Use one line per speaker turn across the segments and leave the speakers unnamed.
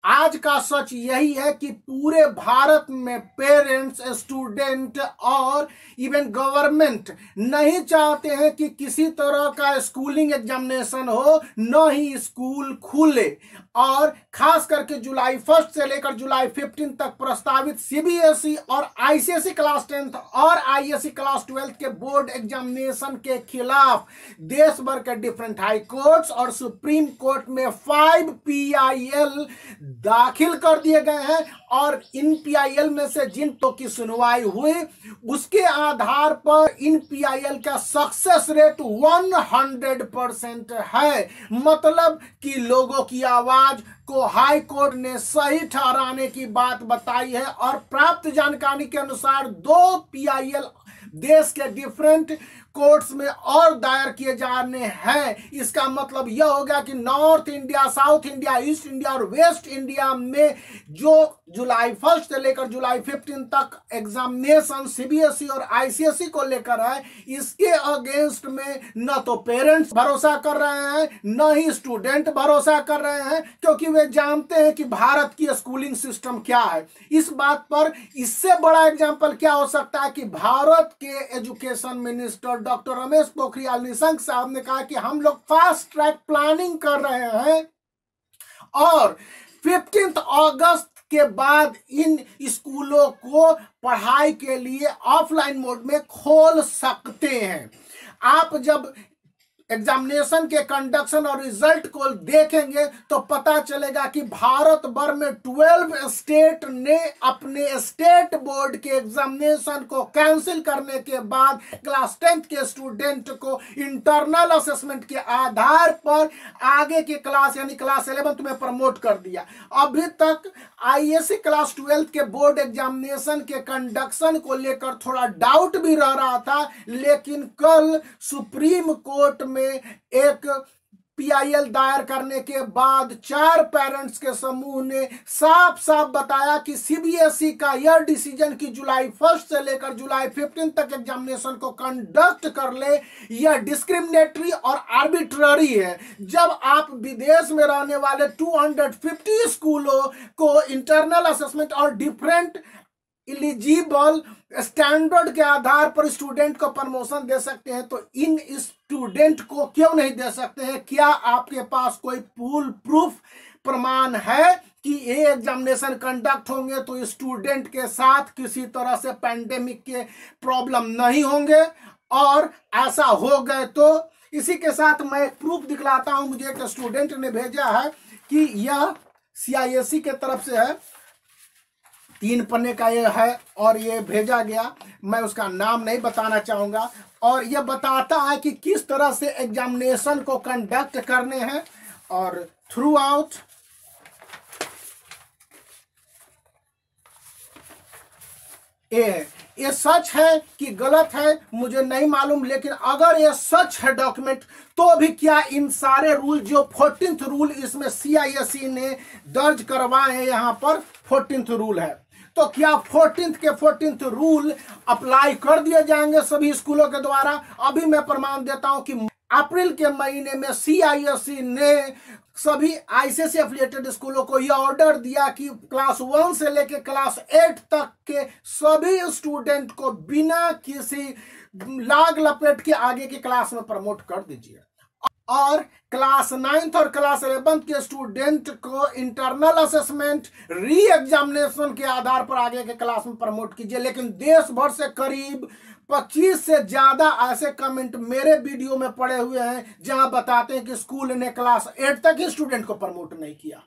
आज का सच यही है कि पूरे भारत में पेरेंट्स, स्टूडेंट और इवन गवर्नमेंट नहीं चाहते हैं कि किसी तरह का स्कूलिंग एग्जामिनेशन हो, न ही स्कूल खुले। और खास करके जुलाई 1 से लेकर जुलाई 15 तक प्रस्तावित सीबीएसई और आईसीएसई क्लास 10 और आईएससी क्लास 12 के बोर्ड एग्जामिनेशन के खिलाफ देश भर के डिफरेंट हाई कोर्ट्स और सुप्रीम कोर्ट में 5 PIL दाखिल कर दिए गए हैं। और इन PIL में से जिन तो की सुनवाई हुई उसके आधार पर इन PIL का सक्सेस रेट 100% है। मतलब कि लोगों की आवाज को हाई कोर्ट ने सही ठहराने की बात बताई है। और प्राप्त जानकारी के अनुसार 2 PIL देश के डिफरेंट कोर्ट्स में और दायर किए जाने हैं। इसका मतलब यह होगा कि north India, south India, east India और वेस्ट इंडिया में जो जुलाई 1 से लेकर जुलाई 15 तक एग्जामिनेशन सीबीएसई और आईसीएसई को लेकर है, इसके अगेंस्ट में न तो पेरेंट्स भरोसा कर रहे हैं न ही स्टूडेंट भरोसा कर रहे हैं, क्योंकि वे जानते हैं कि भारत की स्कूलिंग सिस्टम क्या है। इस बात पर इससे बड़ा एग्जाम्पल क्या हो सकता है कि भारत के education minister doctor Ramesh Pokhriyal Nishank साहब ने कहा कि हम लोग फास्ट ट्रैक प्लानिंग कर रहे हैं और 15 अगस्त के बाद इन स्कूलों को पढ़ाई के लिए ऑफलाइन मोड में खोल सकते हैं। आप जब एग्जामिनेशन के कंडक्शन और रिजल्ट को देखेंगे तो पता चलेगा कि भारत भर में 12 स्टेट ने अपने स्टेट बोर्ड के एग्जामिनेशन को कैंसिल करने के बाद क्लास 10 के स्टूडेंट को इंटरनल असेसमेंट के आधार पर आगे के क्लास यानी क्लास 11 में प्रमोट कर दिया। अभी तक आईएससी क्लास 12 के बोर्ड एग्जामिनेशन के कंडक्शन को लेकर थोड़ा डाउट भी रह रहा था, लेकिन कल सुप्रीम कोर्ट में एक PIL दायर करने के बाद 4 पेरेंट्स के समूह ने साफ साफ बताया कि सीबीएसई का यह डिसीजन कि जुलाई 1 से लेकर जुलाई 15 तक एग्जामिनेशन को कंडक्ट कर ले, यह डिस्क्रिमिनेटरी और आर्बिट्ररी है। जब आप विदेश में रहने वाले 250 स्कूलों को इंटरनल असेसमेंट और डिफरेंट एलिजिबल स्टैंडर्ड के आधार पर स्टूडेंट को प्रमोशन दे सकते हैं, तो इन स्टूडेंट को क्यों नहीं दे सकते हैं? क्या आपके पास कोई फुल प्रूफ प्रमाण है कि ये एग्जामिनेशन कंडक्ट होंगे तो स्टूडेंट के साथ किसी तरह से पैंडेमिक के प्रॉब्लम नहीं होंगे? और ऐसा हो गए तो इसी के साथ मैं एक प्रूफ दिखलाता हूं। मुझे एक स्टूडेंट ने भेजा है कि यह CISE के तरफ से है, 3 पन्ने का ये है और ये भेजा गया। मैं उसका नाम नहीं बताना चाहूंगा। और ये बताता है कि किस तरह से एग्जामिनेशन को कंडक्ट करने हैं और थ्रू आउट ये सच है कि गलत है मुझे नहीं मालूम, लेकिन अगर ये सच है डॉक्यूमेंट तो भी क्या इन सारे रूल जो 14th रूल इसमें CISE ने दर्ज करवाए हैं, यहां पर 14th रूल है, तो क्या 14th रूल अप्लाई कर दिए जाएंगे सभी स्कूलों के द्वारा? अभी मैं प्रमाण देता हूं कि अप्रैल के महीने में CISE ने सभी आईसीएसई एफिलिएटेड स्कूलों को यह ऑर्डर दिया कि क्लास 1 से लेकर क्लास 8 तक के सभी स्टूडेंट को बिना किसी लाग लपेट के आगे की क्लास में प्रमोट कर दीजिए। और क्लास 9th और क्लास 11th के स्टूडेंट को इंटरनल असेसमेंट री एग्जामिनेशन के आधार पर आगे के क्लास में प्रमोट कीजिए। लेकिन देश भर से करीब 25 से ज्यादा ऐसे कमेंट मेरे वीडियो में पड़े हुए हैं जहां बताते हैं कि स्कूल ने क्लास 8 तक ही स्टूडेंट को प्रमोट नहीं किया।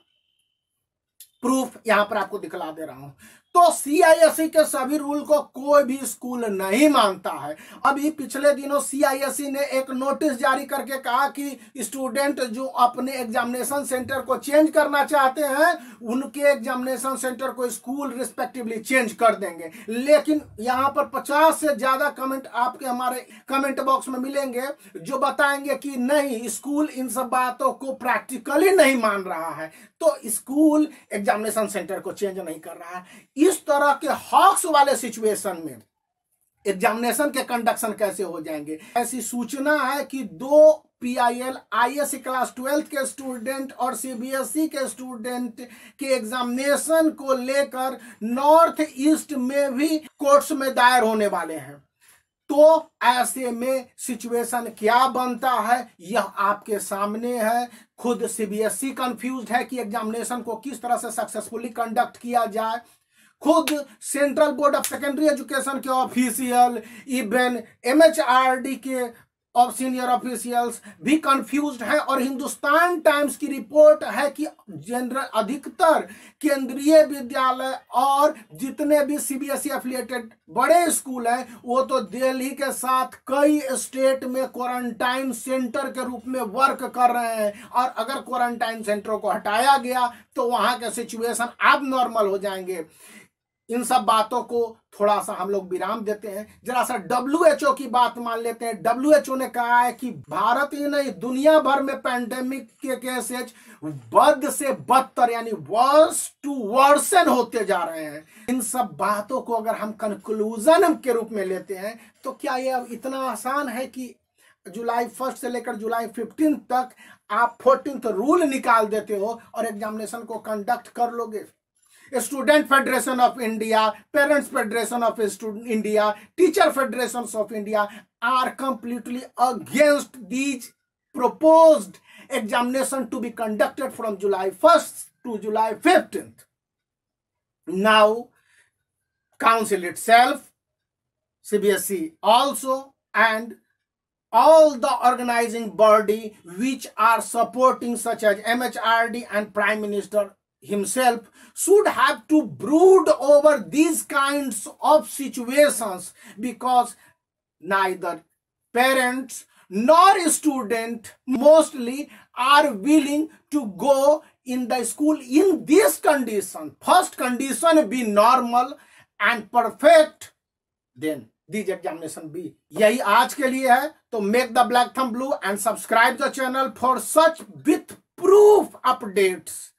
प्रूफ यहां पर आपको दिखला दे रहा हूं। तो CISE के सभी रूल को कोई भी स्कूल नहीं मानता है। अभी पिछले दिनों CISE ने एक नोटिस जारी करके कहा कि स्टूडेंट जो अपने एग्जामिनेशन सेंटर को चेंज करना चाहते हैं उनके एग्जामिनेशन सेंटर को स्कूल रिस्पेक्टिवली चेंज कर देंगे। लेकिन यहां पर 50 से ज्यादा कमेंट आपके हमारे कमेंट बॉक्स में मिलेंगे जो बताएंगे कि नहीं, स्कूल इन सब बातों को प्रैक्टिकली नहीं मान रहा है, तो स्कूल एग्जामिनेशन सेंटर को चेंज नहीं कर रहा है। इस तरह के हॉक्स वाले सिचुएशन में एग्जामिनेशन के कंडक्शन कैसे हो जाएंगे? ऐसी सूचना है कि 2 PIL ISC क्लास 12 के स्टूडेंट और CBSE के स्टूडेंट के एग्जामिनेशन को लेकर नॉर्थ ईस्ट में भी कोर्ट्स में दायर होने वाले हैं। तो ऐसे में सिचुएशन क्या बनता है यह आपके सामने है। खुद CBSE कंफ्यूज्ड है कि एग्जामिनेशन को किस तरह से सक्सेसफुली कंडक्ट किया जाए। खुद central board of secondary education के ऑफिशियल, इवन MHRD के सीनियर ऑफिशियल्स भी कंफ्यूज्ड हैं। और हिंदुस्तान टाइम्स की रिपोर्ट है कि जनरल अधिकतर केंद्रीय विद्यालय और जितने भी CBSE एफिलिएटेड बड़े स्कूल हैं वो तो दिल्ली के साथ कई स्टेट में क्वारंटाइन सेंटर के रूप में वर्क कर रहे हैं। और अगर क्वारंटाइन सेंटरों को हटाया गया तो वहां के सिचुएशन अब नॉर्मल हो जाएंगे। इन सब बातों को थोड़ा सा हम लोग विराम देते हैं, जरा सा WHO की बात मान लेते हैं। WHO ने कहा है कि भारत ही नहीं दुनिया भर में पैंडेमिक के केसेज बद से बदतर यानी वर्स टू वर्सन होते जा रहे हैं। इन सब बातों को अगर हम कंक्लूजन के रूप में लेते हैं तो क्या ये अब इतना आसान है कि जुलाई 1 से लेकर जुलाई 15 तक आप 14th रूल निकाल देते हो और एग्जामिनेशन को कंडक्ट कर लोगे? Student federation of India, parents federation of India, teacher federation of India are completely against these proposed examination to be conducted from July 1st to July 15th. Now, council itself, CBSE also, and all the organizing body which are supporting such as MHRD and Prime Minister himself should have to brood over these kinds of situations, because neither parents nor student mostly are willing to go in the school in this condition. First condition be normal and perfect, then these examination be. यही आज के लिए है, तो make the black thumb blue and subscribe the channel for such with proof updates.